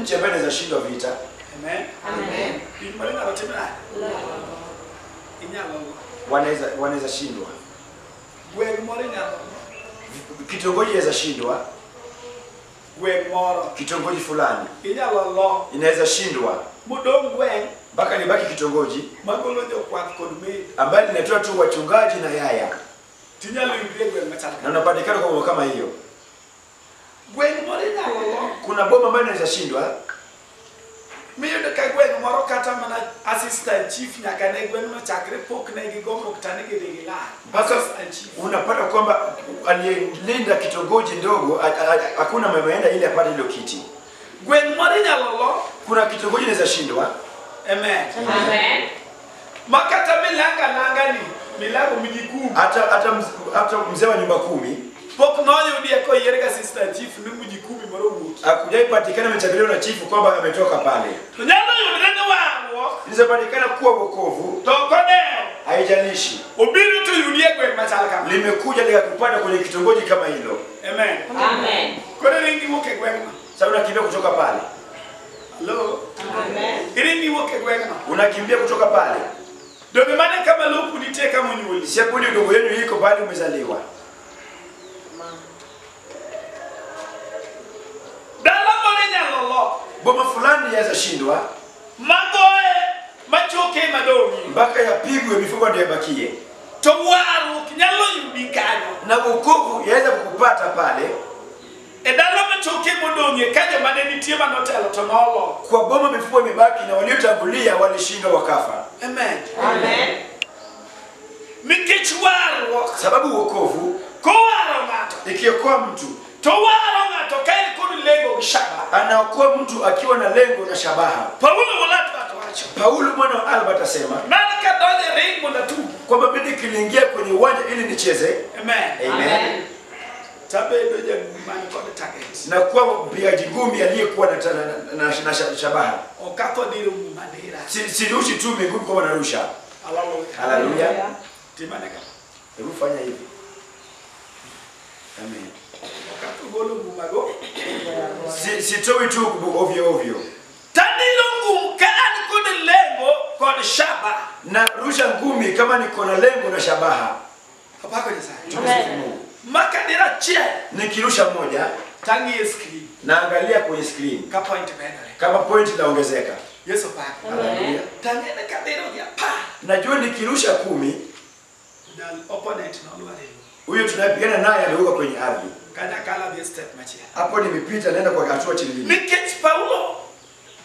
nchi ambayo inaweza shindwa vita? Amen. Amen. Imarina watemera. Inyalo. Wanaweza shindwa. Gweng moro inyalo. Kitongoji inaweza shindwa. Gweng moro. Kitongoji fulani Inyalo lo. inaweza shindwa. Mudong gweng. Mpaka libaki kitongoji Magolo jokwath kod maid. ambayo linatoa tu wachungaji na yaya. Tinyalo yudie gweng machal Na unapatikana kwa kama hiyo. gweng moro inyalo lo. Kuna boma ambayo inaweza shindwa. Miyudo ka gweng moro kata mana assistant chief nyaka ne gweng no chakre pok ne gi gombo kutane gi digila. Mpaka unapata kwamba aliyelinda kitongoji ndogo hakuna mameenda ili apate hilo kiti. Gweng moro inyalo lo. Kuna kitongoji inaweza shindwa. Amen. Amen. Makata milanga ni milango mijikumi. Hata mzee wa nyumba 10 pok noyudie ko yierga assistant chief ni mijikumi moro wuok. Hakujaipatikana amechaguliwa na chifu kwamba ametoka pale. To nyalo yudre ni warruok. Ilizopatikana kuwa wokovu. To kodeo. Haijalishi. Obiro to yudie gweng machal kama. Limekuja likakupata kwenye kitongoji kama hilo. Amen. Amen. Kore ringi woke gweng no. Sasa unakimbia kutoka pale. Hello. Amen. Ringi woke gweng no. Unakimbia kutoka pale. Dobe mane kama lopu nitie kama nyuli. Siapuni ndugu yenu iko pale umezaliwa. Dala mole nyalo lo. Boma fulani yaweza shindwa. Magoe machoke madongi. Mpaka yapigwe mifugo ndio yabakie. To warruok nyalo yudi kanyo. Na wokovu yaweza kukupata pale. E dala machoke modongi kaje mane nitie manotelo to nolo. Kwa boma mifugo imebaki na waliotangulia walishindwa wakafa. Amen. Amen. Nikech warruok. Sababu wokovu Ko waro ng'ato. ikiokoa mtu, To waro ng'ato kae kod lengo gi shaba. anaokoa mtu akiwa na lengo na shabaha. Paulo wala wacho. Paulo mwana wa Albert asema Nani kadonje ring monda tu. kwamba mimi kiliingia kwenye uwanja ili nicheze. Amen. Amen. Tabedo jamani kod target. Na kuwa mpigaji ngumi aliyekuwa na shabaha. Okatho diro mandira. Sirushi tu miguu kwa wanarusha. Haleluya. Timane kama. Hebu fanya hivi. Amen. Okatho golo ngumago. Sitoi tu ovyo ovyo. Tadiro ngum kan kod lengo kod shaba. Na rusha ngumi kama niko na lengo na shabaha. Hapako ni sawa. Amen. Makadira che. Nikirusha moja, Tangi screen. naangalia kwenye screen. Ka point bedore. Kama point inaongezeka. Yesu paka. Haleluya. Tangene kadiro ya pa. Najua nikirusha 10, The opponent no lware. huyo tunayepigana naye aliruka kwenye ardhi. Kana kala the step machia. Hapo nimepita naenda kwa hatua chingine. Nikech Paulo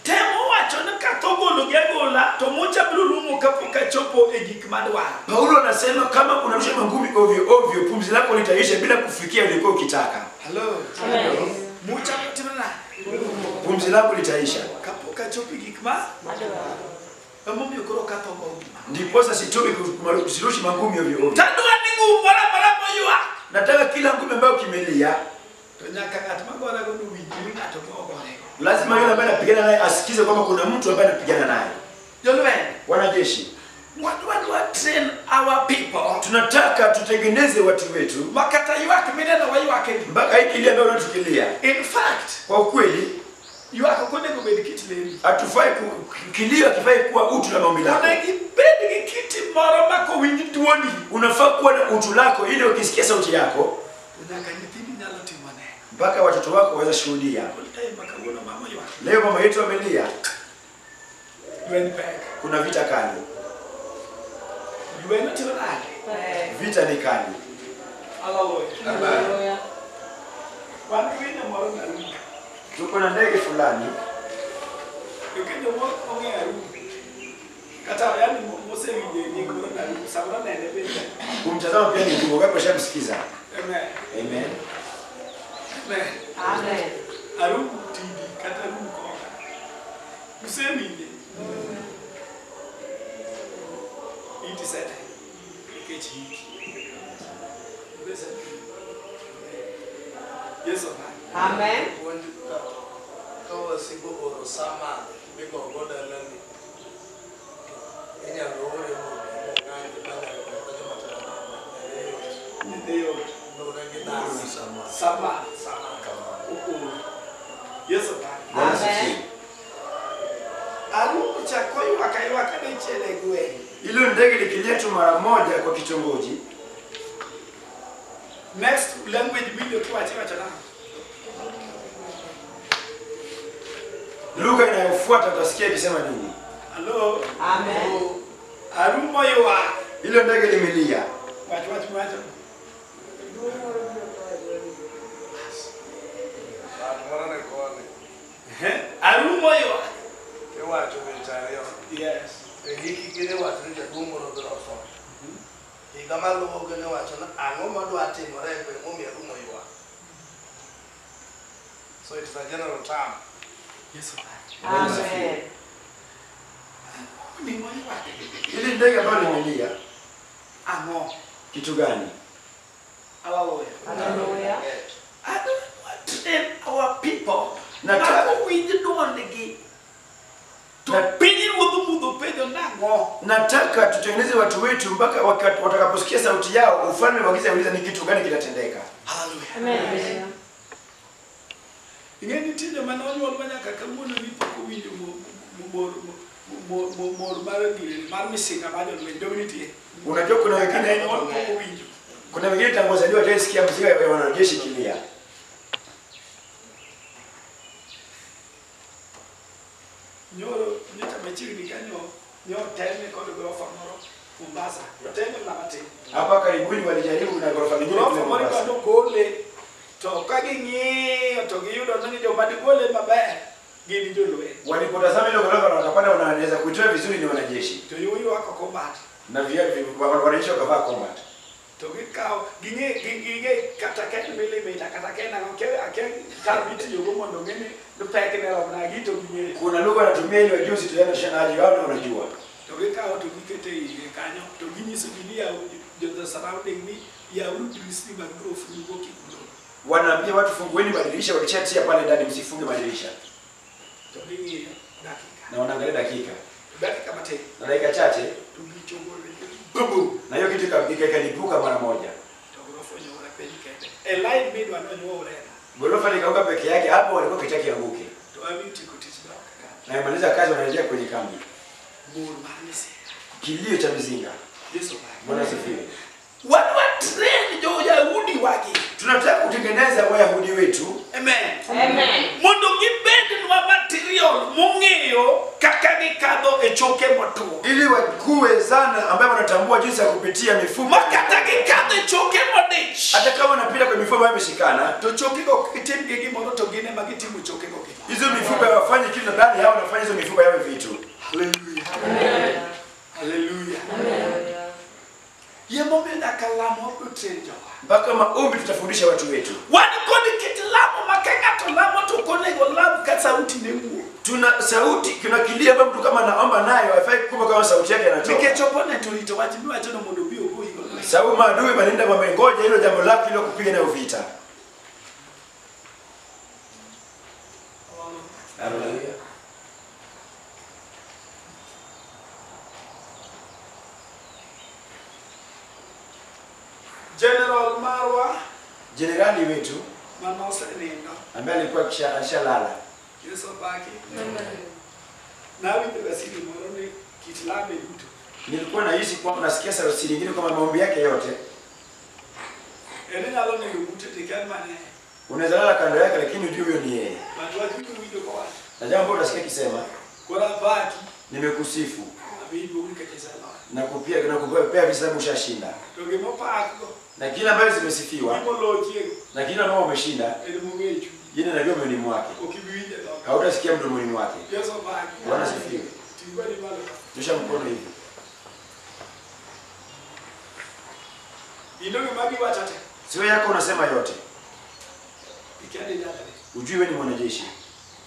temo wacho ni katogolo gegola to mucha blulumu kapoka chopo e gik madwaro. Paulo anasema kama unarusha ngumi ovyo ovyo, pumzi lako litaisha bila kufikia ulikuwa ukitaka. Hello. Amen. Mucha mtimana. Pumzi lako litaisha. Kapoka chopo gik ma. Amomi okoro katogo. Ndipo sasa sitoki kusirushi mangumi ovyo ovyo. Tadwa ni ngumara moywa. Nataka kila ngumi ambayo kimelia, To nyaka ngat magora go winji ngato mogore. lazima yule ambaye anapigana naye asikize kwamba kuna mtu ambaye anapigana naye. Jolwen. Wanajeshi, What train our people. tunataka tutengeneze watu wetu Makata yuak mineno wa yuak. mpaka hiki ile ambayo unatukilia. In fact, Kwa ukweli, yuak ko nego bed kit lemi. hatufai kilio kifai kuwa utu na maombi lako. Onegi bed gi kiti moro mako winji duoni. Unafaa kuwa na utu lako ili ukisikia sauti yako Nyaka nyithindi nyalo timo ne. mpaka watoto wako waweze shuhudia. Makawuono mama yuak. Leo mama yetu amelia, Dwen pek. kuna vita kali. Dwen tiro nade. Vita ni kali. Hallelujah. Hallelujah. Wan winyo moro na ruka. Tuko na ndege fulani, Yukenyo moro ong'e ruka. Kata yani mose winje ni moro na ruka. Samra nene bende. kumtazama pia ni ngumu, gapo shamsikiza. Amen. Amen. Amen. Amen. Arum tindi kata arum koka. Usewinje. Iti sete. Nikech hiki. Besa. Yesu pa. Amen. Kau sigo oro sama bego goda lani. Enya roho yo ngani bana Ni Deo. no rangi dasi sama. Sama. Sama. Yesu pa. Amen. chako yuaka ni chele gwe. Hilo ndege likiletwa mara moja kwa kitongoji, Next language video tuache chana. lugha inayofuata utasikia ikisema nini? Hello. Amen. Arumo yuwa. Hilo ndege limelia. Wacha. Mwana kone. Arumo yuwa. Ewacho betayo. Yes. Hiki kile watu ni jadumo ro droso. Ikamalo ogene wacho na ang'o madwa timore e gweng' momiyo rumo yuwa. So it's a general term. Yes. Amen. Ni mwana yuwa. Hili ndege ambalo limelia, Ango. kitu gani? Hallelujah. Hallelujah. I don't want to train our people. Nataka- Nako winji duondegi. Tupinyi mudhu pedo nango. Nataka tutengeneze watu wetu mpaka watakaposikia sauti yao, ufalme wa giza uliza ni kitu gani kitatendeka. Hallelujah. Amen. Ingeni tinde manonyo walwanya kakamuno ni poko winjo mor mar misinga majo lwendominitie. Unajua kuna wengine Kine poko winjo. kuna wengine tangu wazaliwa hawajasikia muziki ya wanajeshi kilia. Nyoro nyita machiri kanyo nyo teme kod gorofa moro Mombasa. Teme na mate. Hapa karibuni walijaribu na ghorofa nyingine kule Gorofa moro Mombasa. kando gole. To kagi ng'iyo to giyudo ni joma digole maber gin jolweny. Walipotazama ile ghorofa na wakapata wanaweza kuitoa vizuri ni wanajeshi. To yuyu wako combat. Na wanajeshi wakavaa combat. To gikawo ging'e kata ken milimita kata ken ang'o ake karbiti yogo mondo ng'eni pekne romna gi to ging'e. Kuna lugha wanatumia ili wajue usitoane shanaji wao ndio wanajua. To gikawo to gikete iye kanyo to ginyiso ji ni ya the surrounding ni ya dirisni mag grofu yugo kikulo. Wanaambia watu fungueni madirisha, wakishatia pale ndani msifunge madirisha. To ging'iyo dakika. Na wanaangalia dakika. Dakika mate. Na dakika chache To gichongole. Bubu. na hiyo kitu ikalipuka mara moja. To gorofa nyora peny kende. E line midwa nonyuore. Ghorofa likauka peke yake, hapo walikuwa kitaki anguke. To awiti kutich dok. Na imaliza kazi wanarejea kwenye kambi. Mur manisi. Kilio cha mizinga. Yesu Bwana asifiwe. What train jo Yahudi wagi. Tunataka kutengeneza Wayahudi wetu. Amen. Amen. Mondo gibed nwa material mung'eyo kaka gikadho e choke motuo. Ili wakuwe zana ambayo wanatambua jinsi ya kupitia mifumo. Makata gikadho e choke modich. Hata kama wanapita kwa mifumo ambayo imeshikana, To choke go itim gi gimoro to gine magitimo choke go gimoro. hizo mifumo wafanye kitu ndani yao, wanafanya hizo mifumo yawe vitu. Hallelujah. Amen. Hallelujah. Amen. Yemo mena kalamo train jo. Mpaka maombi tutafundisha watu wetu. Wani kodi kitlamo makenga to lamo to konego lamo ka sauti ne wuo. Tuna sauti, kuna kilio ambayo mtu kama anaomba nayo haifai kukumba kama sauti yake inatoka. Nikechopone tulito wajibiwa chono mondo bio go higo. Sababu maadui wanaenda wamengoja hilo jambo lako hilo kupiga nayo vita. Haleluya. General Marwa Jenerali wetu manose nendo. ambaye alikuwa kishalala. Yesu baki. Na winjo gasiri moro ni kitlame duto. Nilikuwa nahisi kwamba nasikia sauti nyingine kama maombi yake yote. Ene nyalo ni duto tikan mane. Unaweza lala kando yake lakini ujue huyo ni yeye. Watu wajibu winjo kwa watu. Na jambo ambalo unasikia kisema, Kora baki. nimekusifu Abibu unikachezana. na kupea visababu ushashinda. Toge mopako. Na kila ambayo zimesifiwa Imo loje. na kila ambao umeshinda, Ene mungechu. yeye anajua moyoni mwake. Okibiwije ndo. Hautasikia mdomoni mwake. Yesu baki. Bwana asifiwe. Tingwa ni malo. Nyosha mkono hivi. Indoge magi watate. Sio yako unasema yote. Ikiade jana. Ujue wewe ni mwanajeshi.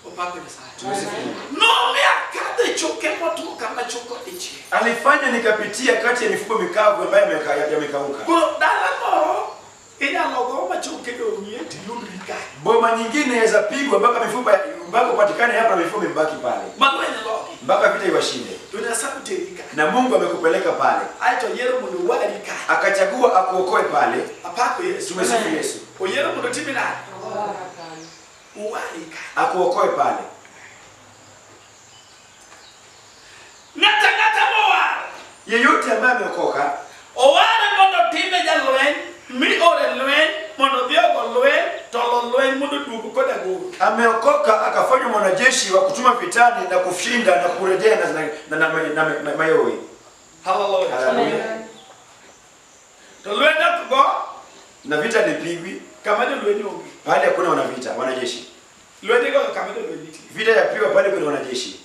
Opako ni sai. Tumesifiwa. No me akade choke moto kama choko ichi. Alifanya nikapitia kati ya mifuko mikavu ambayo yamekauka. Go dala moro. Ina logo machoke do nieti yurika. Boma nyingine inaweza pigwa mpaka mifupa mpaka upatikane hapa mifupa imebaki pale. Magwene logo. Mpaka vita iwashinde. Tunasema terika. Na Mungu amekupeleka pale. Aito yero mundo warika. Akachagua akuokoe pale. Apako Yesu. Tumesifu Yesu. Oyero mundo timina. Uwarika. Akuokoe pale. Yeyote ambaye ameokoka oware mondo time jalweny mi ore lweny mondo dhiogo lweny to lo lweny mondo duogo koda goro. ameokoka akafanywa mwanajeshi wa kutuma vitani na kushinda na kurejea na mayowe. Hallelujah. Hallelujah. To lweny go Na vita lipigwi kama de lweny onge. pale hakuna wanavita wanajeshi. Lweny go kama de lweny ti. Vita yapigwa pale kuna wanajeshi.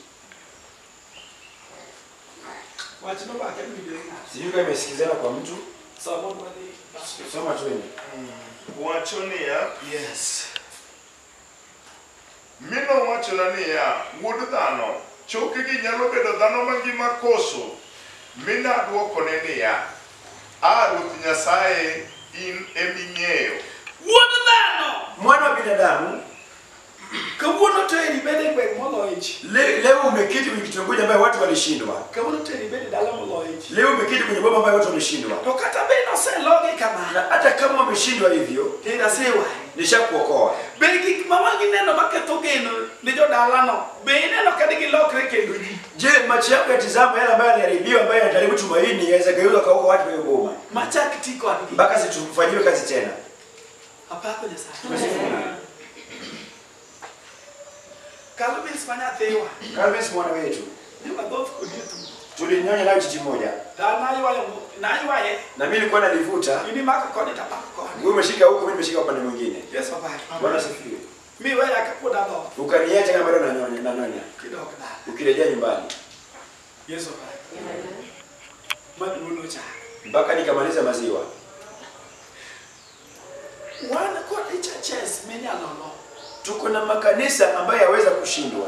Wacha no ba ke mi de. Sijui kama imesikizana kwa mtu. Somo bali. Soma tuende. Wachonia, Yes. mino wachona niya, wuod dhano, chokegi nyalo bedo dhano mangima koso. Mina duokone niya, Ruoth Nyasaye in eming'eyo. Wuod dhano. Mwana wa binadamu, Kawuono to eri bede gweng' moloyo ji. leo umeketi kwenye kitongoji ambayo watu walishindwa. Kawuono to eri bede dala moloyo ji. Leo umeketi kwenye boma ambayo watu walishindwa. To kata be noselogi kama. Na hata kama wameshindwa hivyo, Tena sewa. nishakuokoa. Be gik ma wangi neno maketho geno ne jodalano. Be ineno ka gilokre kendo ji. Je, macho yako yatizama yale ambayo yaliharibiwa ambayo yanajaribu tumaini yaweza geuza kauka watu wa boma. Machak ti kodgi. Mpaka situfanyiwe kazi tena. Apako Nyasaye. Kalubis manya thewa. Calvin mwana wetu, Ni mabofu kujitu. tulinyonya nayo chichi moja. Da naiwaye. Na mimi nilikuwa nalivuta, Ini maka kodi tapako kodi. wewe umeshika huko, mimi nimeshika upande mwingine. Yes baba. Bwana asifiwe. Mi wewe akapoda do. Ukaniacha kama bado nanyonya. Kidogo da. Ukirejea nyumbani Yes baba. Maduno cha. mpaka nikamaliza maziwa. Wana kodi churches menyalono. Tuko na makanisa ambayo yaweza kushindwa.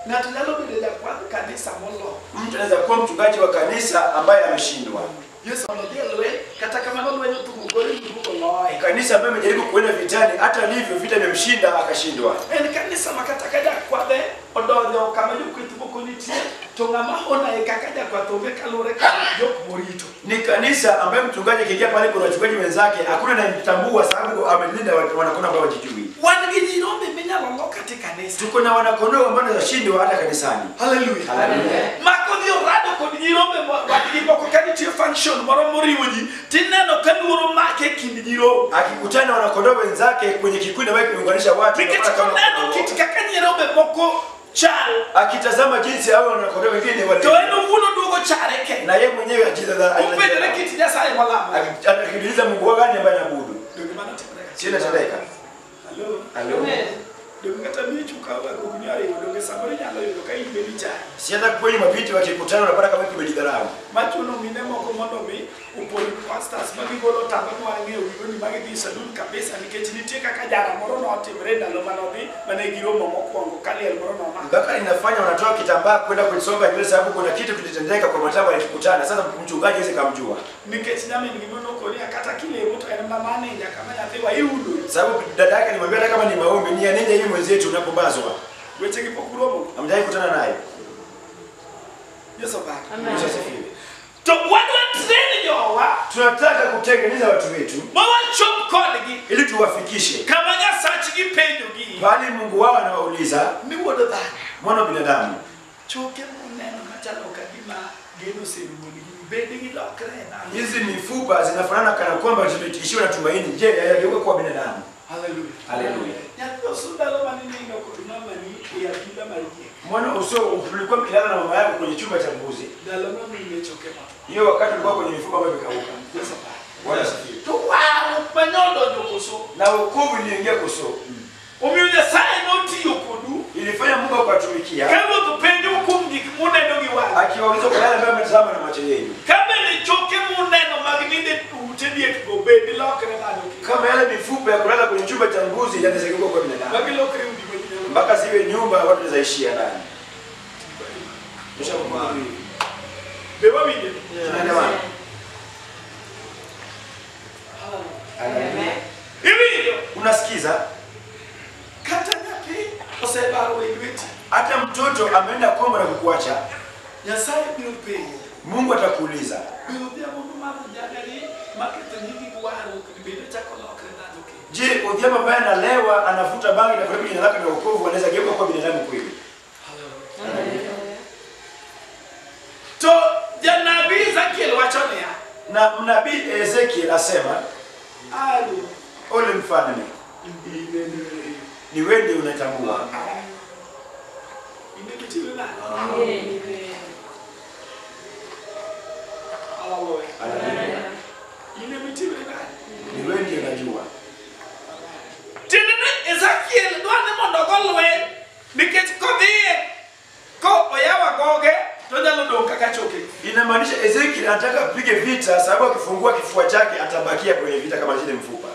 Na tunalo bidela kwa kanisa molo. Mtu anaweza kuwa mchungaji wa kanisa ambaye ameshindwa. Yesu anadielewe kata kama nalo wenye tukugole ndugo loe. Kanisa ambaye amejaribu kuenda vitani, hata alivyo vita imemshinda akashindwa. En kanisa makata kaja kwa de odonyo kama yuko itubukuniti to ngama ona ekakaja kwa tobe kalore ka yok morito. Ni kanisa ambaye mchungaji akiingia pale kuna wachungaji wenzake, hakuna anayemtambua sababu amelinda wanakondoo ambao wajijui. Wangi jirombe menyalo katika kanisa. Tuko na wanakondoo ambao wanashindwa hata kanisani. Hallelujah. Hallelujah. Mako dio rado kod jirombe wakipo ko kaniti function moro moriwoji tineno kanuro make kind jiro. Akikutana na wanakondoo wenzake kwenye kikundi ambacho kimeunganisha watu, Piketi koneno kit kaka nyirombe moko chal. akitazama jinsi hao wanakondoo wengine wale. To eno wuno dugo chareke. Na yeye mwenyewe ajidha Upendele kiti Nyasaye malama. akiuliza Mungu gani ambaye anabudu. Ndio maana tupeleka. Sina tendeka. Hello. Halo. Ndio ngata michu kawa kunyari ndio sabari nyalo ndio kai belicha. Sienda kwenye mapiti wakikutana unapata kama kimejidharau. Machuno mine moko mondo mi upoli pastors magi golo tamba ko ange wigo ni magi di salun kabisa nikech nitie kaka jara moro no timre ndalo manodhi mane giromo mokwongo kali el moro no ma. Mpaka inafanya wanatoa kitambaa kwenda kuisonga nywele sababu kuna kitu kilitendeka kwa matamba yalikutana. Sasa mchungaji hawezi kumjua. Nikech nyame ngimono ko ni akata kile moto en mamane ya kama nyathi wa iudo. Sababu dada yake alimwambia hata kama ni maombi ni anende hivi mwenzetu unapombazwa. Weche gipokuromo. Hamjai kutana naye. Yeso ba. Yesu asifiwe. To wadwa train jowa Tunataka kutengeneza watu wetu mawa chop kodgi ili tuwafikishe kama Nyasaye gi penjo gi. bali Mungu wao anawauliza Mi wodo dhano. mwana wa binadamu, Choke muneno machalo kadima geno serumoni bende gilokre na. hizi mifupa zinafanana kana kwamba zimetishiwa na tumaini. Je, yageuka kuwa binadamu? Hallelujah. Haleluya. Nyato sundalo manini ngo kuduma mani ya kila marije. Mwana usio ulikuwa mkilala na mama yako kwenye chumba cha mbuzi. Dalo no nimechoke ma. Hiyo wakati ulikuwa kwenye mifupa ambayo imekauka. Yeso ba. Bwana asifiwe. To waro manyodo jokoso. Na wokovu iliingia koso. Omiyo Nyasaye no tiyo kodu. Ilifanya Mungu akawatumikia. Kama tupende hukum gik muneno gi wang. Akiwauliza kwa yale ambayo mtazama na macho yenu. Kama ni choke muneno magninde utendie kigo bende lokre na doki. Kama yale mifupa ya kulala kwenye chumba cha mbuzi yanaweza kugeuka kuwa binadamu. Magilokre udi mwenye. Mpaka ziwe nyumba watu wanazaishia ndani. Tushakuwa. Bewa winde. Tunaelewana? Amen. Iwiyo. Unasikiza? Kata nyapi osebaro wedweti. Hata mtoto ameenda kombo na kukuacha, Nyasaye biro penjo. Mungu atakuuliza. Biro bia mundu mara jagari makete nyingi kwaro kibiro chako lokre na doki. Je, Odhiambo ambaye analewa anavuta bangi na kurudi jina lake na wokovu anaweza geuka kuwa binadamu kweli? To janabi Na nabii Ezekiel asema, Alo. ole mfalme, ni wewe ndiye unatambua. Imebitiwe na. Haleluya. Imebitiwe na. Ni wewe ndiye unajua. Tena Ezekiel dwane mondo golwe nikech kodhie ko oyawa goge to nyalo dong kaka choke. Inamaanisha Ezekiel anataka apige vita sababu akifungua kifua chake atabakia kwenye vita kama zile mfupa.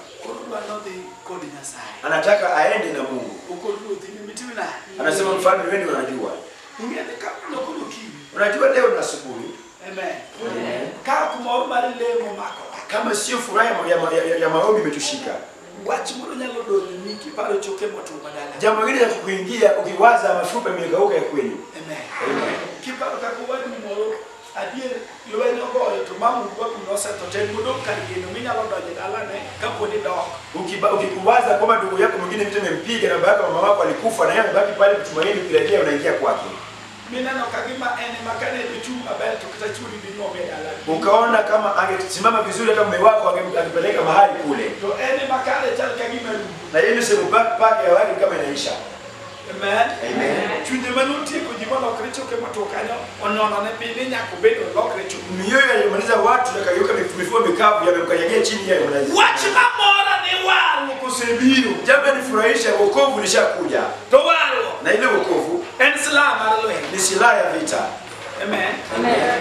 Anataka aende na Mungu. Anasema mfalme wewe ndiye unajua. Unajua leo na asubuhi. Amen. Kama sio furaha ya maombi imetushika. Jambo hili la kuingia ukiwaza mafupa yamegeuka ya kweli. Amen. Kiparo kakuwani moro adie lwenyo goyo to mamu kwa kunosa to ten mudo karieno minyalo donje dalane kaponi dok. Ukikuwaza kwamba ndugu yako mwingine vitu imempiga na baba yako mama wako alikufa na yeye anabaki pale kutumaini ukirejea unaingia kwake. Mina no kagima ene makane bichuma bel to kitachuri binome dala. Ukaona kama angesimama vizuri hata mume wako angempeleka mahali kule. To ene makale chal kagima Na yeye sema pake ya wali kama inaisha. Amen. Amen. Chunje manuti kujibona kricho ke matokanyo onona ne pili nyako bedo lokrecho. Mioyo yalimaliza watu yakayuka mifumo mikavu yamemkanyagia chini ya mnazi. Wachima mora ni waru kusebiru. Jambo nifurahisha wokovu lishakuja. To waru. Na ile wokovu Islam haleluya. ni silaha ya vita. Amen. Amen.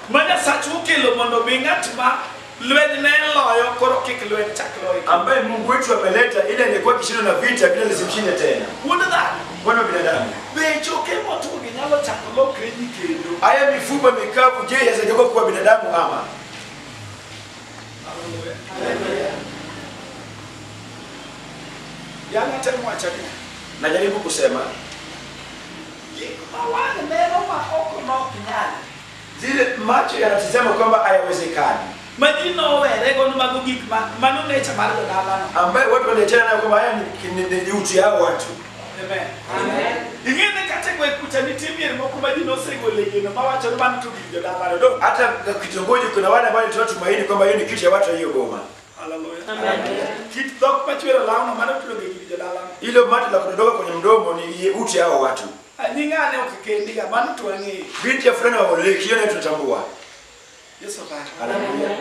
Mana sachuke lo mondo bingatma lwen ne loyo koro kik lwen chakloy. Ambaye Mungu wetu ameleta ile ilikuwa kishindo na vita bila lisimshinde tena. Wunda Bwana binadamu. Be choke motu ginyalo chaklo kredi kendo. Haya mifupa mikavu je yazageuka kuwa binadamu ama? Haleluya. Yana temu achani. Najaribu kusema Mawana neno maoko no kinyana. zile macho yanatazama kwamba hayawezekani. Majino werego numago gik mano necha mar dalano. Ambaye watu wanaachana nayo kwamba haya ni uti hao watu. Amen. Amen. Ingine kate kwe kucha nitimie moko majino sego legeno mawacho bana tu video dalano do. Hata kitongoji kuna wale ambao tunatumaini kwamba hiyo ni kitu ya watu hiyo Goma. Haleluya. Amen. Kit dok machwero lawo mano tu video dalano. Hilo mate la kudodoka kwenye mdomo ni uti hao watu. Ningane ukikendiga mano tu angi. Binti ya fulani wa ole kiona tunatambua. Yesu baba. Haleluya.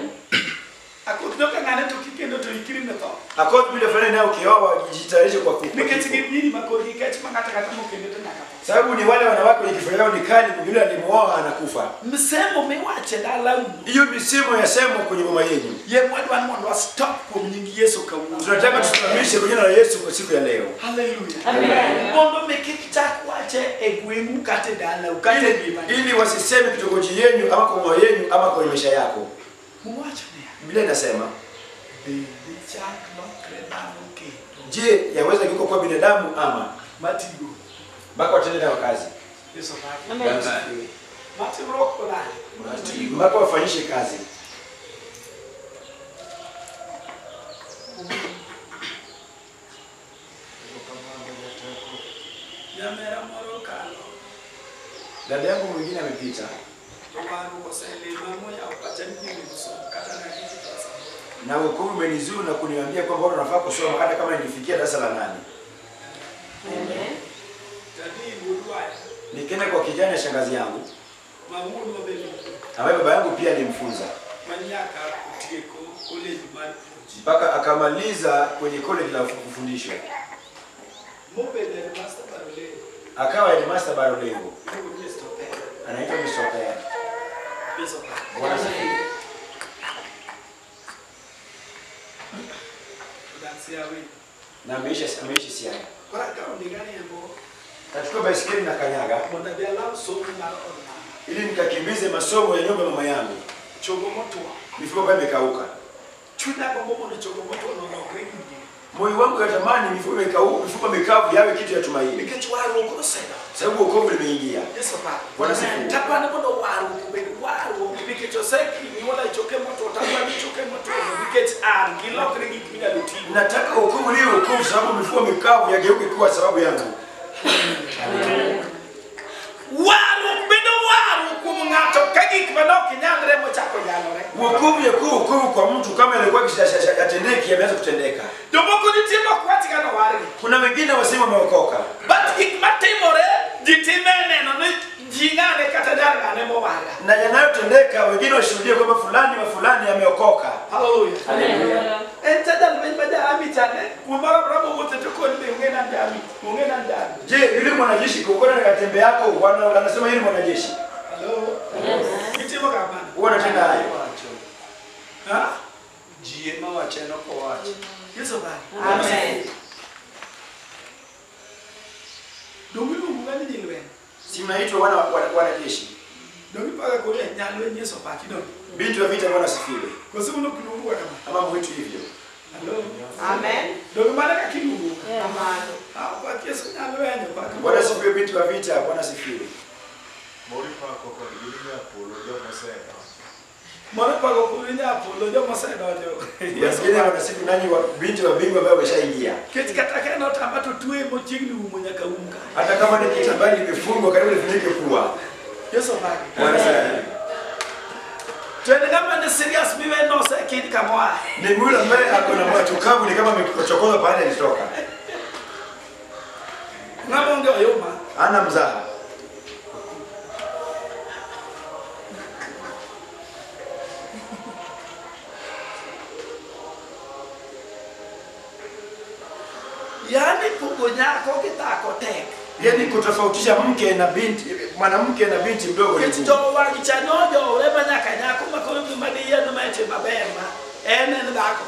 Akutoka ngane tu kikendo tu ikiri neto. Akoti bila fulani nao ukioa jitayarishe kwa kufa. Nikachige biri makori kachi mangata kata mukende tu nakata. Sababu ni wale wanawake wenye kifua yao ni kali, yule alimuoa anakufa. Msemo mewache dalano. Hiyo misemo yasemwa kwenye mama yenu. Ye mwadwa mondo stop kwa mnyingi Yesu kawu. Tunataka tusimamishe kwa jina la Yesu kwa siku ya leo. Haleluya. Amen. Mondo mekikita kwache egwengu kate dala ukate bima. Ili wasiseme kitongoji yenu ama kwa moyo yenu ama kwa maisha yako. Muwache ni. Biblia inasema, je, yaweza kiko kwa binadamu ama matigo mpaka watende na wakazi? Yesu baba. Amen. Matigo roko dai. Mpaka wafanyishe kazi. Yamera moro kalo. Dada yangu mwingine amepita. Tobaru kwa sele mamo ya upachani mso kata na kitu sasa. Na wokovu umenizuru na kuniambia kwamba watu wanafaa kusoma hata kama nilifikia darasa la 8. Amen. Tadi ngudwaya. Nikaenda kwa kijana shangazi yangu. Mamudu wabeli. Ambaye baba yangu pia alimfunza. Manyaka kutieko college mali. Mpaka akamaliza kwenye college la kufundishwa. Mobile master barole. Akawa ni master Barolengo. Mungu Yesu topea. Anaitwa Msopea. Yesu baba. Bwana asifiwe. Na ameishi Siaya. Kwa kama ndigani yambo. Kachukua baisikeli na kanyaga Mwana biala somo na ili nikakimbize masomo ya nyumba mama yangu. chogomoto. Mifuko pale imekauka. Chuna kwa bomo ni chogomoto na kweli. Moyo wangu yatamani mifuko mikavu yawe kitu ya tumaini. Nikachwa roho sana. Sababu wokovu limeingia. Yesu baba. Bwana asifiwe. Tapana kondo waru kubeni waru nikito seki ni wala ichoke moto tapana ichoke moto niketi ngilokre gikina luti. Nataka wokovu liwe wokovu sababu mifuko mikavu yageuke kuwa sababu yangu. Waru beno waru kumungato kagik manoki nyandre mo chako nyalore. Wokovu ya wokovu kwa mtu kama ilikuwa kishatendeki yameanza kutendeka. Jomoko nitimo kwati kana wari. Kuna wengine wasema wameokoka. But ikmatimore jitimene no jingane katajana ne mo wari. Na yanayotendeka wengine washuhudie kwamba fulani ameokoka. Hallelujah. Hallelujah. Entada mbada amitane. Kumara brabo wote tuko ni ngena ndani. Ngena ndani. Je, yule mwanajeshi kokona na katembe yako wanasema yule mwanajeshi. Hello. Yes. Nitimo kama. Wanatenda hayo. Ha? Jiema wacheno kwa wachi. Yesu baba. Amen. Domilu ngani jilwe. Si mnaitwa wanajeshi. Domi paka kule nyalwe Yesu baba kidogo. Binti wa vita Bwana sifiwe. Kwa sababu unakununua kama. Ama mwitu hivyo. Hello. Amen. Domi mara kakinunua. Amado. Kwa Yesu nyalwe anye kwa. Bwana sifiwe binti wa vita Bwana sifiwe. Mori pako kwa gilinga polo jomo sema. Mara paka kule nyapo lo masa dojo. Wengine wanasifu nani wa binti wa bingwa ambao wameshaingia. Katika takana utambato tuwe mochigni umunyaka unga. Hata kama ni kitambaa limefungwa karibu lifunike pua. Yesu baba. Bwana sifiwe. Twende kama ni serious biwe no sa kidi kama. Ni yule ambaye ako na machukavu ni kama amechokoza pale alitoka. Ngamo ndio yoma. Ana mzaha. Yani pugonyako kitako tek. Yaani kutofautisha mke na binti, mwanamke na binti mdogo ni ngumu. Kito wangi chanyojo ureba nyaka nyako makolo madiya no mete mabema. Ene ndako.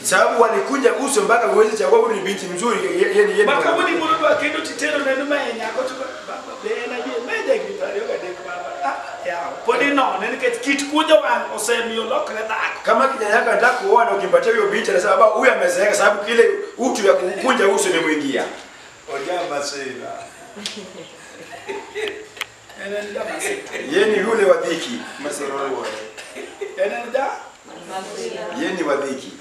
Sababu walikuja uso mpaka uweze chagua huyu ni binti mzuri yeye. Makabuni mulu wa kindo titero nenu menya ko tu baba bena je meje gitario ga dek baba. Ya, podi no nene kit kuja wan osemio lokre ndako. Kama kijana yako anataka kuoa na ukimpatia huyo binti anasema baba huyu amezeeka sababu kile utu ya kukunja uso ni mwingia. Ojamba sina. Ene ndaba sita. Yeye ni yule wa dhiki. Masiroro. Ene nda Yeye ni wa dhiki.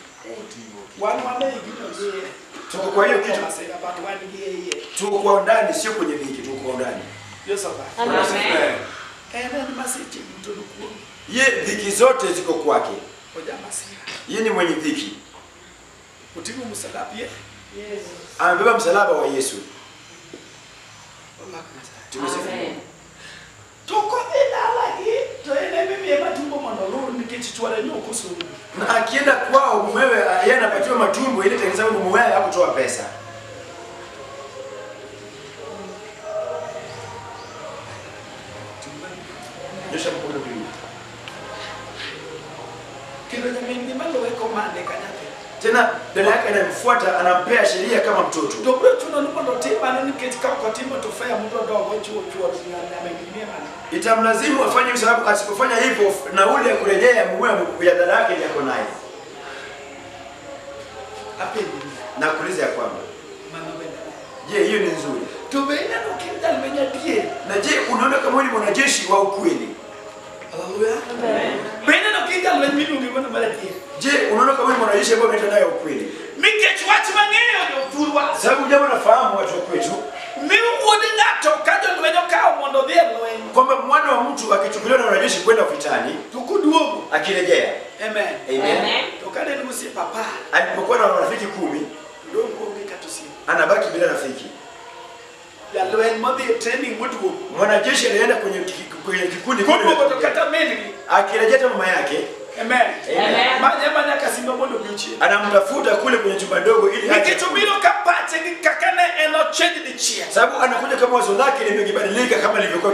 wan wane igino ye. Tuko kwa hiyo kitu. Masira batu wan ye. Tuko kwa ndani sio kwenye dhiki, tuko kwa ndani. Yesu baba. Amen. Ene ni masiti mtu luku. Yeye dhiki zote ziko kwake. Ojamba sita. Yeye ni mwenye dhiki. Utibu msalabie. Yes. Amebeba msalaba wa Yesu. Tumesifu. Amen. Tuko idala hii. Tuene mimi matumbo manolo nikichitwala nyoko suru. Na akienda kwao mumewe yeye anapatiwa matumbo ili tengeneza mumewe hakutoa pesa. Nyosha mkono juu. Kilo nyamini malo weko mande kanyake. Tena dada yake anamfuata anampea sheria kama mtoto. Dobro tuno nuko tiba na niketika kwa timo tofaya mtu dogo chuo amengine bana. Itamlazimu afanye hivyo sababu asipofanya hivyo na ule kurejea mumewe ya dada yake yako naye. Apendi. Na kuuliza ya kwamba Mama benda. je, hiyo ni nzuri? Tubena nokimda limenya die. Na je, unaona kama wewe ni mwanajeshi wa ukweli? Haleluya. Amen. Bena nokimda limenya mimi ungibona mara die. Je, unaona kama wewe ni mwanajeshi ambaye unaitwa naye ukweli? Mike chwati mangeyo ndio turwa. Sababu jambo nafahamu watu wa kwetu Mimi uode ngato kajo limenya kao mondo die loen. kwamba mwana wa mtu akichukuliwa na wanajeshi kwenda vitani Tukuduogo. akirejea, Amen. amen, Amen. Tokane ni musi papa. alipokuwa na marafiki 10 Ndio ngombe katusi. anabaki bila rafiki. Ya loen mbi training mudu. Mwanajeshi alienda kwenye kikundi kile, Kudu kutokata meli. akirejea hata mama yake Amen. Amen. Manya kasimba mondo bichi. anamtafuta kule kwenye chumba dogo ili aje, Nikitumiro kapache kakane eno change the chair. sababu anakuja kama wazo lake limebadilika kama lilivyokuwa